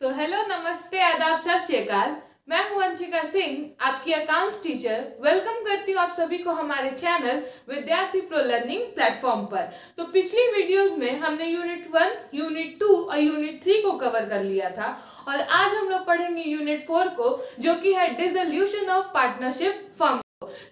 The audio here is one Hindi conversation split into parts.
तो हेलो, नमस्ते, आदाब, सत श्री अकाल। मैं हूं वंशिका सिंह, आपकी अकाउंट्स टीचर। वेलकम करती हूं आप सभी को हमारे चैनल विद्यार्थी प्रो लर्निंग प्लेटफॉर्म पर। तो पिछली वीडियोस में हमने यूनिट 1, यूनिट 2 और यूनिट 3 को कवर कर लिया था और आज हम लोग पढ़ेंगे यूनिट 4 को, जो कि है डिसोल्यूशन ऑफ पार्टनरशिप फर्म।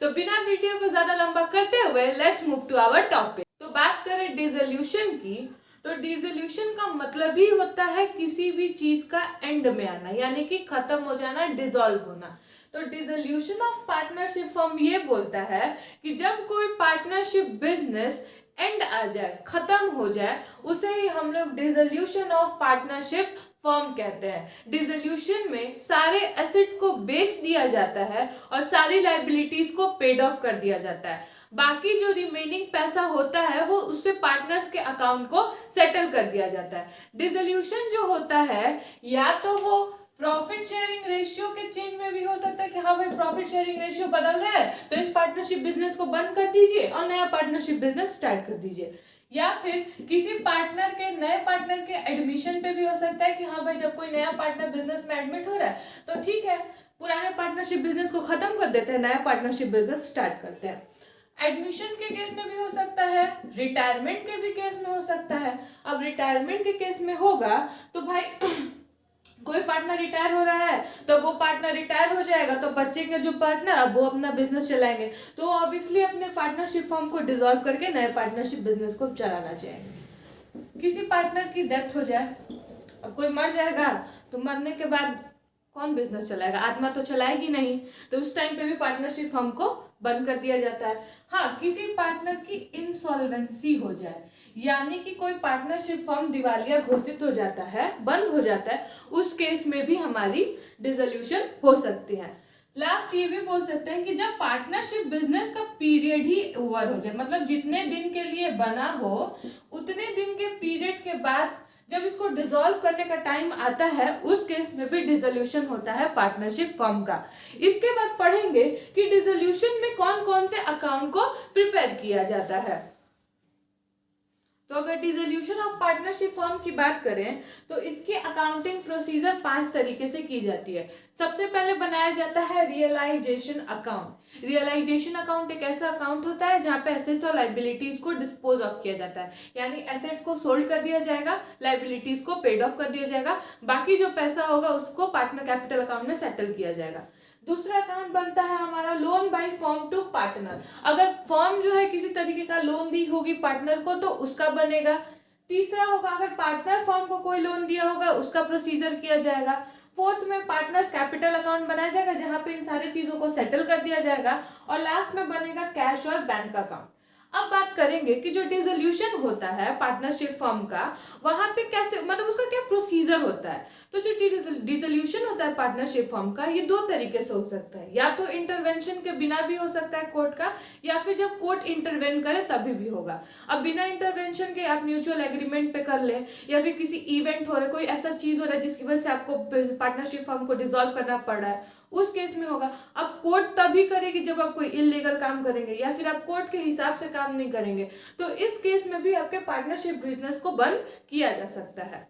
तो बिना वीडियो को ज्यादा लंबा करते हुए let's move to our topic. तो बात करें डिसोल्यूशन की, तो डिसोल्यूशन का मतलब ही होता है किसी भी चीज का एंड में आना, यानी कि खत्म हो जाना, डिसॉल्व होना। तो डिसोल्यूशन ऑफ पार्टनरशिप फर्म ये बोलता है कि जब कोई पार्टनरशिप बिजनेस एंड आ जाए, खत्म हो जाए, उसे ही हम लोग डिसोल्यूशन ऑफ पार्टनरशिप फर्म कहते हैं। डिसोल्यूशन में सारे एसेट्स को बेच दिया जाता है और सारी लाइबिलिटीज को पेड ऑफ कर दिया जाता है। बाकी जो रिमेनिंग पैसा होता है वो उससे पार्टनर्स के अकाउंट को सेटल कर दिया जाता है। डिसोल्यूशन जो होता है, या तो वो प्रॉफिट शेयरिंग रेशियो के चेंज में भी हो सकता है कि हाँ भाई प्रॉफिट शेयरिंग रेशियो बदल रहा है तो इस पार्टनरशिप बिजनेस को बंद कर दीजिए और नया पार्टनरशिप बिजनेस स्टार्ट कर दीजिए। या फिर किसी पार्टनर के नए पार्टनर के एडमिशन पे भी हो सकता है कि हाँ भाई जब कोई नया पार्टनर बिजनेस में एडमिट हो रहा है तो ठीक है, पुराने पार्टनरशिप बिजनेस को खत्म कर देते हैं, नया पार्टनरशिप बिजनेस स्टार्ट करते हैं। एडमिशन के केस में भी हो सकता है, रिटायरमेंट के भी केस में हो सकता है। अब रिटायरमेंट के केस में होगा तो भाई कोई पार्टनर रिटायर हो रहा है तो वो पार्टनर रिटायर हो जाएगा तो बच्चे के जो पार्टनर अब वो अपना बिजनेस चलाएंगे, तो ऑब्वियसली अपने पार्टनरशिप फॉर्म को डिसॉल्व करके नए पार्टनरशिप बिजनेस को चलाना चाहेंगे। किसी पार्टनर की डेथ हो जाए, अब कोई मर जाएगा तो मरने के बाद कौन बिजनेस चलाएगा, आत्मा तो चलाएगी नहीं, तो उस टाइम पे भी पार्टनरशिप फर्म को बंद कर दिया जाता है। हाँ, किसी पार्टनर की इंसॉल्वेंसी हो जाए, यानी कि कोई पार्टनरशिप फर्म दिवालिया घोषित हो जाता है, बंद हो जाता है, उस केस में भी हमारी डिसोल्यूशन हो सकती है। लास्ट ये भी बोल सकते हैं कि जब पार्टनरशिप बिजनेस का पीरियड ही ओवर हो जाए, मतलब जितने दिन के लिए बना हो उतने दिन के पीरियड के बाद जब इसको डिसॉल्व करने का टाइम आता है, उस केस में भी डिसोल्यूशन होता है पार्टनरशिप फर्म का। इसके बाद पढ़ेंगे कि डिसोल्यूशन में कौन कौन से अकाउंट को प्रिपेयर किया जाता है। तो अगर डिसोल्यूशन ऑफ पार्टनरशिप फर्म की बात करें तो इसकी अकाउंटिंग प्रोसीजर 5 तरीके से की जाती है। सबसे पहले बनाया जाता है रियलाइजेशन अकाउंट। रियलाइजेशन अकाउंट एक ऐसा अकाउंट होता है जहां पे एसेट्स और लाइबिलिटीज को डिस्पोज ऑफ किया जाता है, यानी एसेट्स को सोल्ड कर दिया जाएगा, लाइबिलिटीज को पेड ऑफ कर दिया जाएगा, बाकी जो पैसा होगा उसको पार्टनर कैपिटल अकाउंट में सेटल किया जाएगा। दूसरा अकाउंट बनता है हमारा loan by firm to partner. अगर फर्म जो है किसी तरीके का लोन दी होगी पार्टनर को तो उसका बनेगा। तीसरा होगा अगर पार्टनर फर्म को कोई लोन दिया होगा उसका प्रोसीजर किया जाएगा। फोर्थ में पार्टनर्स कैपिटल अकाउंट बनाया जाएगा जहां पे इन सारी चीजों को सेटल कर दिया जाएगा और लास्ट में बनेगा कैश और बैंक अकाउंट। अब बात करेंगे कि जो डिसोल्यूशन होता है पार्टनरशिप फर्म का, वहां पे कैसे, मतलब उसका क्या प्रोसीजर होता है। तो जो डिसोल्यूशन होता है पार्टनरशिप फर्म का, ये 2 तरीके से हो सकता है, या तो इंटरवेंशन के बिना भी हो सकता है कोर्ट का, या फिर जब कोर्ट इंटरवेन करे तभी भी होगा। अब बिना इंटरवेंशन के आप म्यूचुअल एग्रीमेंट पे कर ले, या फिर किसी इवेंट हो रहा है, कोई ऐसा चीज हो रहा है जिसकी वजह से आपको पार्टनरशिप फर्म को डिसॉल्व करना पड़ रहा है, उस केस में होगा। अब कोर्ट तभी करेगी जब आप कोई इलीगल काम करेंगे या फिर आप कोर्ट के हिसाब से काम नहीं करेंगे, तो इस केस में भी आपके पार्टनरशिप बिजनेस को बंद किया जा सकता है।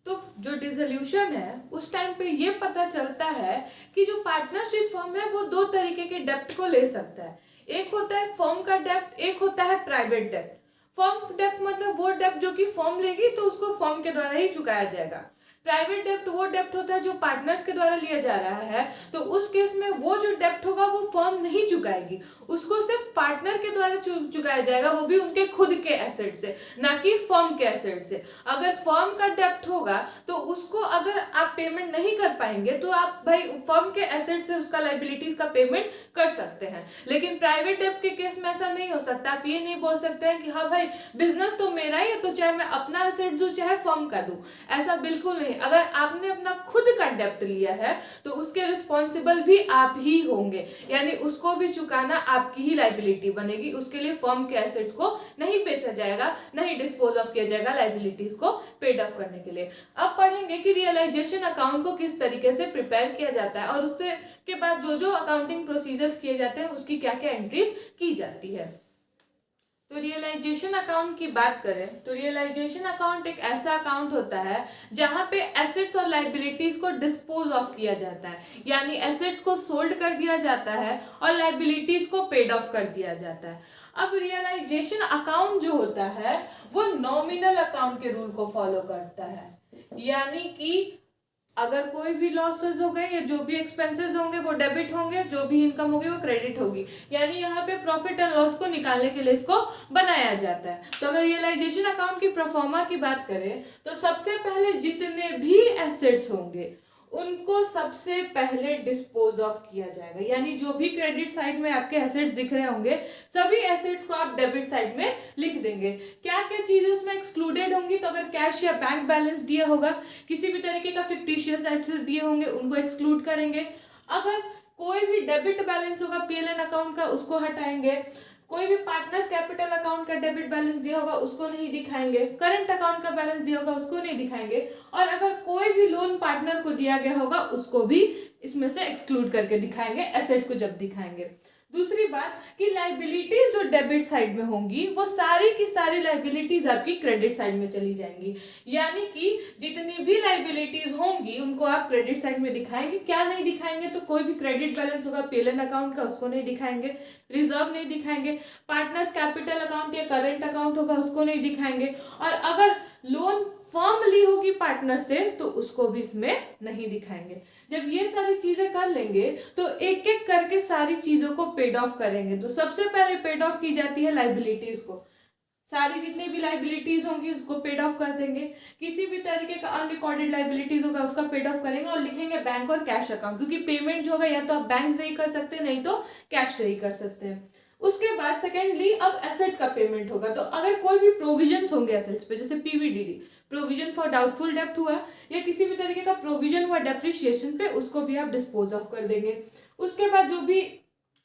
तो जो डिसोल्यूशन है उस टाइम पे ये पता चलता है कि जो पार्टनरशिप फर्म है वो 2 तरीके के डेप्ट को ले सकता है। एक होता है फर्म का डेप्ट, एक होता है प्राइवेट डेप्ट। फर्म डेप्ट मतलब वो डेप्ट जो कि फर्म लेगी तो उसको फर्म के द्वारा ही चुकाया जाएगा। प्राइवेट डेप्ट वो डेप्ट होता है जो पार्टनर्स के द्वारा लिया जा रहा है, तो उस केस में वो जो डेप्ट होगा वो फर्म नहीं चुकाएगी, उसको सिर्फ पार्टनर के द्वारा चुकाया जाएगा, वो भी उनके खुद के एसेट से, ना कि फर्म के एसेट से। अगर फर्म का डेप्ट होगा तो उसको अगर आप पेमेंट नहीं कर पाएंगे तो आप भाई फर्म के एसेट से उसका लाइबिलिटीज का पेमेंट कर सकते हैं। लेकिन प्राइवेट डेप्ट के केस में ऐसा नहीं हो सकता। आप ये नहीं बोल सकते हैं कि हाँ भाई बिजनेस तो मेरा ही है तो चाहे मैं अपना एसेट दूं चाहे फर्म का दूं, ऐसा बिल्कुल नहीं। अगर आपने अपना खुद का डेप्ट लिया है तो उसके रिस्पॉन्सिबल भी आप ही होंगे, यानी उसको भी चुकाना आपकी ही लाइबिलिटी बनेगी। उसके लिए फर्म के एसेट्स को नहीं बेचा जाएगा, नहीं डिस्पोज ऑफ किया जाएगा लाइबिलिटीज को पेड ऑफ करने के लिए। अब पढ़ेंगे कि रियलाइजेशन अकाउंट को किस तरीके से प्रिपेयर किया जाता है और उससे के बाद जो जो अकाउंटिंग प्रोसीजर्स किए जाते हैं उसकी क्या क्या एंट्रीज की जाती है। तो रियलाइजेशन अकाउंट की बात करें तो रियलाइजेशन अकाउंट एक ऐसा अकाउंट होता है जहां पे एसेट्स और लाइबिलिटीज को डिस्पोज ऑफ किया जाता है, यानी एसेट्स को सोल्ड कर दिया जाता है और लाइबिलिटीज को पेड ऑफ कर दिया जाता है। अब रियलाइजेशन अकाउंट जो होता है वो नॉमिनल अकाउंट के रूल को फॉलो करता है, यानी कि अगर कोई भी लॉसेस हो गए या जो भी एक्सपेंसेस होंगे वो डेबिट होंगे, जो भी इनकम होगी वो क्रेडिट होगी, यानी यहाँ पे प्रॉफिट एंड लॉस को निकालने के लिए इसको बनाया जाता है। तो अगर रियलाइजेशन अकाउंट की प्रोफार्मा की बात करें तो सबसे पहले जितने भी एसेट्स होंगे उनको सबसे पहले डिस्पोज ऑफ किया जाएगा, यानी जो भी क्रेडिट साइड में आपके एसेट्स दिख रहे होंगे सभी एसेट्स को आप डेबिट साइड में लिख देंगे। क्या क्या चीजें उसमें एक्सक्लूडेड होंगी, तो अगर कैश या बैंक बैलेंस दिया होगा, किसी भी तरीके का फिक्टिशियस एसेट्स दिए होंगे उनको एक्सक्लूड करेंगे। अगर कोई भी डेबिट बैलेंस होगा पीएलएन अकाउंट का उसको हटाएंगे। कोई भी पार्टनर्स कैपिटल अकाउंट का डेबिट बैलेंस दिया होगा उसको नहीं दिखाएंगे। करंट अकाउंट का बैलेंस दिया होगा उसको नहीं दिखाएंगे। और अगर कोई भी लोन पार्टनर को दिया गया होगा उसको भी इसमें से एक्सक्लूड करके दिखाएंगे एसेट्स को जब दिखाएंगे। दूसरी बात कि लाइबिलिटीज जो डेबिट साइड में होंगी वो सारी की सारी लाइबिलिटीज आपकी क्रेडिट साइड में चली जाएंगी, यानी कि जितनी भी लाइबिलिटीज होंगी उनको आप क्रेडिट साइड में दिखाएंगे। क्या नहीं दिखाएंगे, तो कोई भी क्रेडिट बैलेंस होगा पीएलएन अकाउंट का उसको नहीं दिखाएंगे, रिजर्व नहीं दिखाएंगे, पार्टनर्स कैपिटल अकाउंट या करेंट अकाउंट होगा उसको नहीं दिखाएंगे, और अगर लोन फॉर्म ली होगी पार्टनर से तो उसको भी इसमें नहीं दिखाएंगे। जब ये सारी चीजें कर लेंगे तो एक एक करके सारी चीजों को पेड ऑफ करेंगे। तो सबसे पहले पेड ऑफ की जाती है लाइबिलिटीज को, सारी जितनी भी लाइबिलिटीज होंगी उसको पेड ऑफ कर देंगे। किसी भी तरीके का अनरिकॉर्डेड लाइबिलिटीज होगा उसका पेड ऑफ करेंगे और लिखेंगे बैंक और कैश अकाउंट, क्योंकि पेमेंट जो होगा या तो आप बैंक से ही कर सकते हैं नहीं तो कैश से ही कर सकते हैं। उसके बाद सेकेंडली अब एसेट्स का पेमेंट होगा, तो अगर कोई भी प्रोविजंस होंगे एसेट्स पे, जैसे पीवीडीडी प्रोविजन फॉर डाउटफुल डेप्ट हुआ या किसी भी तरीके का प्रोविजन हुआ डेप्रिसिएशन पे, उसको भी आप डिस्पोज ऑफ कर देंगे। उसके बाद जो भी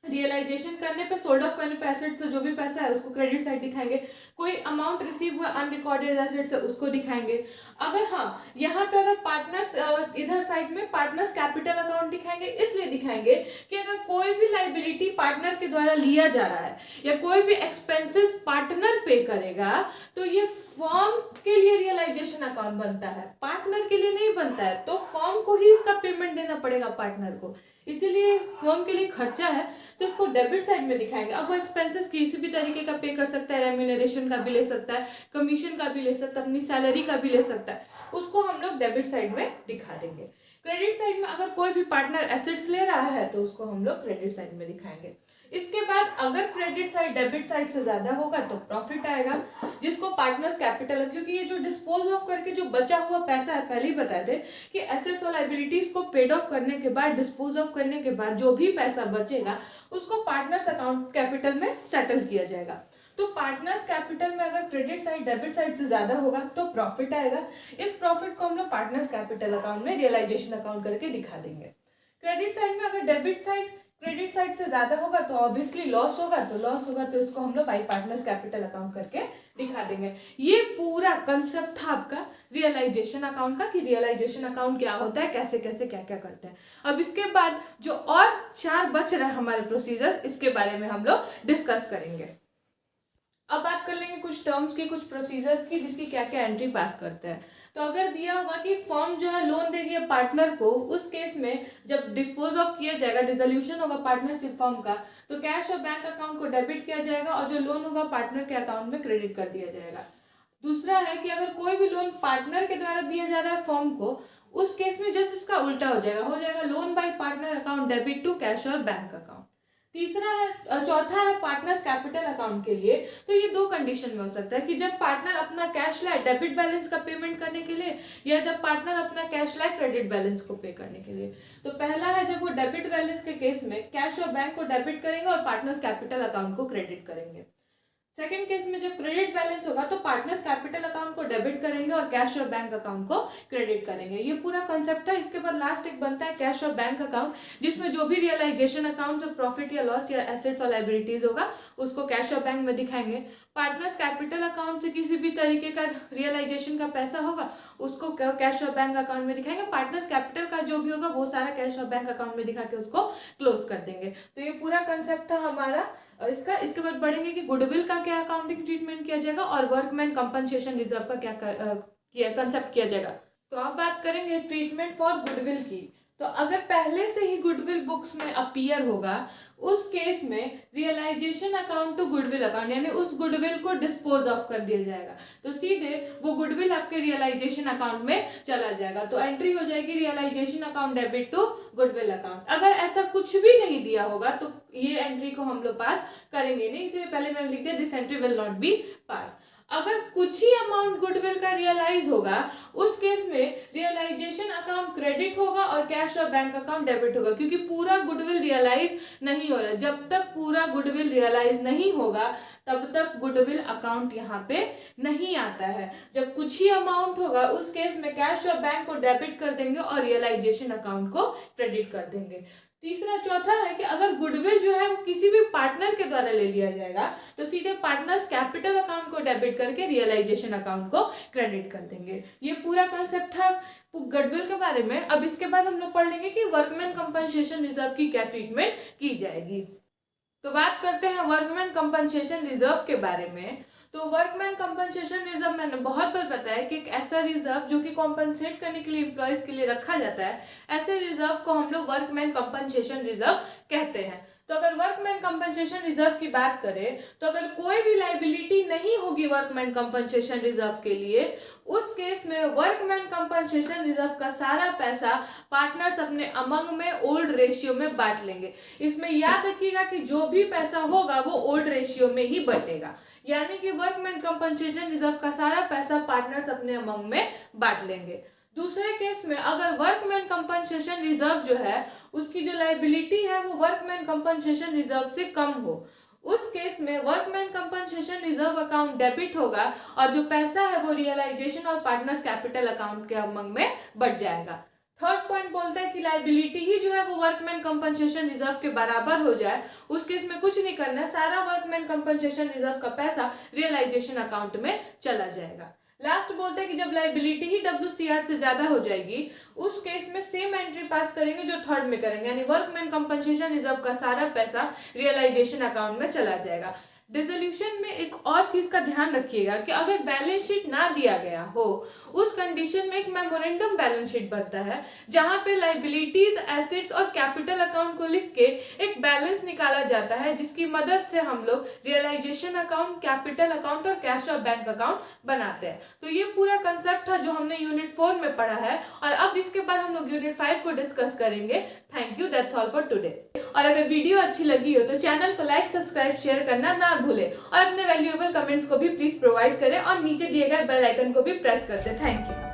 रियलाइजेशन करने पे, सोल्ड ऑफ करने पे एसेट से जो भी पैसा है उसको क्रेडिट साइड दिखाएंगे। कोई अमाउंट रिसीव हुआ अनरिकॉर्डेड एसेट से उसको दिखाएंगे। अगर हाँ यहाँ पे अगर पार्टनर्स इधर साइड में पार्टनर्स कैपिटल अकाउंट दिखाएंगे, इसलिए दिखाएंगे कि अगर कोई भी लाइबिलिटी पार्टनर के द्वारा लिया जा रहा है या कोई भी एक्सपेंसेस पार्टनर पे करेगा तो ये फर्म के लिए रियलाइजेशन अकाउंट बनता है, पार्टनर के लिए नहीं बनता है। तो फर्म को ही इसका पेमेंट देना पड़ेगा पार्टनर को, इसीलिए फर्म के लिए खर्चा है तो इसको डेबिट साइड में दिखाएंगे। अब वो एक्सपेंसेस किसी भी तरीके का पे कर सकता है, रेम्यूनरेशन का भी ले सकता है, कमीशन का भी ले सकता है, अपनी सैलरी का भी ले सकता है, उसको हम लोग डेबिट साइड में दिखा देंगे। क्रेडिट साइड में अगर कोई भी पार्टनर एसेट्स ले रहा है तो उसको हम लोग क्रेडिट साइड में दिखाएंगे। इसके बाद अगर क्रेडिट साइड डेबिट साइड से ज्यादा होगा तो प्रॉफिट आएगा, जिसको पार्टनर्स कैपिटल, क्योंकि ये जो डिस्पोज ऑफ करके जो बचा हुआ पैसा है, पहले ही बताए थे कि एसेट्स और लाइबिलिटीज को पेड ऑफ करने के बाद, डिस्पोज ऑफ करने के बाद जो भी पैसा बचेगा उसको पार्टनर्स अकाउंट कैपिटल में सेटल किया जाएगा। तो पार्टनर्स कैपिटल में अगर क्रेडिट साइड डेबिट साइड से ज्यादा होगा तो प्रॉफिट आएगा। इस प्रॉफिट को हम लोग पार्टनर्स कैपिटल अकाउंट में रियलाइजेशन अकाउंट करके दिखा देंगे। क्रेडिट साइड में अगर डेबिट साइड क्रेडिट साइड से ज्यादा होगा तो ऑब्वियसली लॉस होगा, तो इसको हम लोग बाई पार्टनर्स कैपिटल अकाउंट करके दिखा देंगे। ये पूरा कंसेप्ट था आपका रियलाइजेशन अकाउंट का कि रियलाइजेशन अकाउंट क्या होता है, कैसे कैसे क्या क्या करते हैं। अब इसके बाद जो और 4 बच रहे हैं हमारे प्रोसीजर, इसके बारे में हम लोग डिस्कस करेंगे। अब बात कर लेंगे कुछ टर्म्स की, कुछ प्रोसीजर्स की, जिसकी क्या क्या एंट्री पास करते हैं। तो अगर दिया होगा कि फर्म जो है लोन दे रही है पार्टनर को, उस केस में जब डिस्पोज ऑफ किया जाएगा, डिसोल्यूशन होगा पार्टनरशिप फर्म का, तो कैश और बैंक अकाउंट को डेबिट किया जाएगा और जो लोन होगा पार्टनर के अकाउंट में क्रेडिट कर दिया जाएगा। दूसरा है कि अगर कोई भी लोन पार्टनर के द्वारा दिया जा रहा है फर्म को, उस केस में जस्ट इसका उल्टा हो जाएगा loan by partner account debit to cash और बैंक अकाउंट। चौथा है पार्टनर्स कैपिटल अकाउंट के लिए, तो ये 2 कंडीशन में हो सकता है कि जब पार्टनर अपना कैश लाए डेबिट बैलेंस का पेमेंट करने के लिए, या जब पार्टनर अपना कैश लाए क्रेडिट बैलेंस को पे करने के लिए। तो पहला है जब वो डेबिट बैलेंस के केस में कैश और बैंक को डेबिट करेंगे और पार्टनर्स कैपिटल अकाउंट को क्रेडिट करेंगे। सेकेंड केस में जब क्रेडिट बैलेंस होगा तो पार्टनर्स कैपिटल अकाउंट को डेबिट करेंगे और कैश और बैंक अकाउंट को क्रेडिट करेंगे। ये पूरा कंसेप्ट है। इसके बाद लास्ट एक बनता है कैश और बैंक अकाउंट, जिसमें जो भी रियलाइजेशन अकाउंट से प्रॉफिट या लॉस या एसेट्स और लाइबिलिटीज होगा उसको कैश और बैंक में दिखाएंगे। पार्टनर्स कैपिटल अकाउंट से किसी भी तरीके का रियलाइजेशन का पैसा होगा उसको कैश और बैंक अकाउंट में दिखाएंगे। पार्टनर्स कैपिटल का जो भी होगा वो सारा कैश और बैंक अकाउंट में दिखा के उसको क्लोज कर देंगे। तो ये पूरा कंसेप्ट था हमारा इसके बाद पढ़ेंगे कि गुडविल का क्या अकाउंटिंग ट्रीटमेंट किया जाएगा और वर्कमैन कंपनसेशन रिजर्व का क्या कंसेप्ट किया जाएगा। तो अब बात करेंगे ट्रीटमेंट फॉर गुडविल की। तो अगर पहले से ही गुडविल बुक्स में अपीयर होगा, उस केस में realisation account to goodwill account, यानी उस गुडविल को डिस्पोज ऑफ कर दिया जाएगा। तो सीधे वो गुडविल आपके रियलाइजेशन अकाउंट में चला जाएगा। तो एंट्री हो जाएगी realisation account debit to goodwill account. अगर ऐसा कुछ भी नहीं दिया होगा तो ये एंट्री को हम लोग पास करेंगे नहीं, इसलिए पहले मैंने लिख दिया this entry will not be pass. अगर कुछ ही अमाउंट गुडविल का रियलाइज होगा, उस केस में रियलाइजेशन अकाउंट क्रेडिट होगा और कैश और बैंक अकाउंट डेबिट होगा, क्योंकि पूरा गुडविल रियलाइज नहीं हो रहा। जब तक पूरा गुडविल रियलाइज नहीं होगा तब तक गुडविल अकाउंट यहाँ पे नहीं आता है। जब कुछ ही अमाउंट होगा उस केस में कैश और बैंक को डेबिट कर देंगे और रियलाइजेशन अकाउंट को क्रेडिट कर देंगे। तीसरा चौथा है कि अगर गुडविल जो है वो किसी भी पार्टनर के द्वारा ले लिया जाएगा तो सीधे पार्टनर्स कैपिटल अकाउंट को डेबिट करके रियलाइजेशन अकाउंट को क्रेडिट कर देंगे। ये पूरा कॉन्सेप्ट था गुडविल के बारे में। अब इसके बाद हम लोग पढ़ लेंगे कि वर्कमैन कंपनसेशन रिजर्व की क्या ट्रीटमेंट की जाएगी। तो बात करते हैं वर्कमैन कंपनसेशन रिजर्व के बारे में। तो वर्कमैन कंपनसेशन रिजर्व मैंने बहुत बार बताया कि एक ऐसा रिजर्व जो कि कॉम्पनसेट करने के लिए एम्प्लॉयज के लिए रखा जाता है, ऐसे रिजर्व को हम लोग वर्कमैन कंपनसेशन रिजर्व कहते हैं। तो अगर वर्कमैन कंपनसेशन रिजर्व की बात करें तो अगर कोई भी लाइबिलिटी नहीं होगी वर्कमैन कंपनसेशन रिजर्व के लिए, उस केस में वर्कमैन कंपनसेशन रिजर्व का सारा पैसा पार्टनर्स अपने अमंग में ओल्ड रेशियो में बांट लेंगे। इसमें याद रखिएगा कि जो भी पैसा होगा वो ओल्ड रेशियो में ही बटेगा, यानी कि वर्कमैन कंपनसेशन रिजर्व का सारा पैसा पार्टनर्स अपने अमंग में बांट लेंगे। दूसरे केस में अगर वर्कमैन कंपनसेशन रिजर्व जो है उसकी जो लायबिलिटी है वो वर्कमैन कंपनसेशन रिजर्व से कम हो, उस केस में workman compensation reserve account debit होगा और जो पैसा है वो रियलाइजेशन और पार्टनर्स कैपिटल अकाउंट के अमंग में बढ़ जाएगा। थर्ड पॉइंट बोलता है कि लायबिलिटी ही जो है वो वर्कमैन कंपनसेशन रिजर्व के बराबर हो जाए, उस केस में कुछ नहीं करना है, सारा वर्कमैन कंपनसेशन रिजर्व का पैसा रियलाइजेशन अकाउंट में चला जाएगा। लास्ट बोलते हैं कि जब लायबिलिटी ही WCR से ज्यादा हो जाएगी, उस केस में सेम एंट्री पास करेंगे जो थर्ड में करेंगे, यानी वर्कमैन कंपनसेशन रिजर्व का सारा पैसा रियलाइजेशन अकाउंट में चला जाएगा। डिसोल्यूशन में एक और चीज का ध्यान रखिएगा कि अगर बैलेंस शीट ना दिया गया हो, उस कंडीशन में एक मेमोरेंडम बैलेंस शीट बनता है जहां पे लायबिलिटीज, एसेट्स और कैपिटल अकाउंट को लिख के एक बैलेंस निकाला जाता है, जिसकी मदद से हम लोग रियलाइजेशन अकाउंट, कैपिटल अकाउंट और कैश और बैंक अकाउंट बनाते हैं। तो ये पूरा कंसेप्ट था जो हमने यूनिट 4 में पढ़ा है, और अब इसके बाद हम लोग यूनिट 5 को डिस्कस करेंगे। Thank you, that's all for today. और अगर वीडियो अच्छी लगी हो तो चैनल को लाइक, सब्सक्राइब, शेयर करना ना भूलें और अपने वैल्यूएबल कमेंट्स को भी प्लीज प्रोवाइड करें और नीचे दिए गए बेल आइकन को भी प्रेस कर दें। Thank you.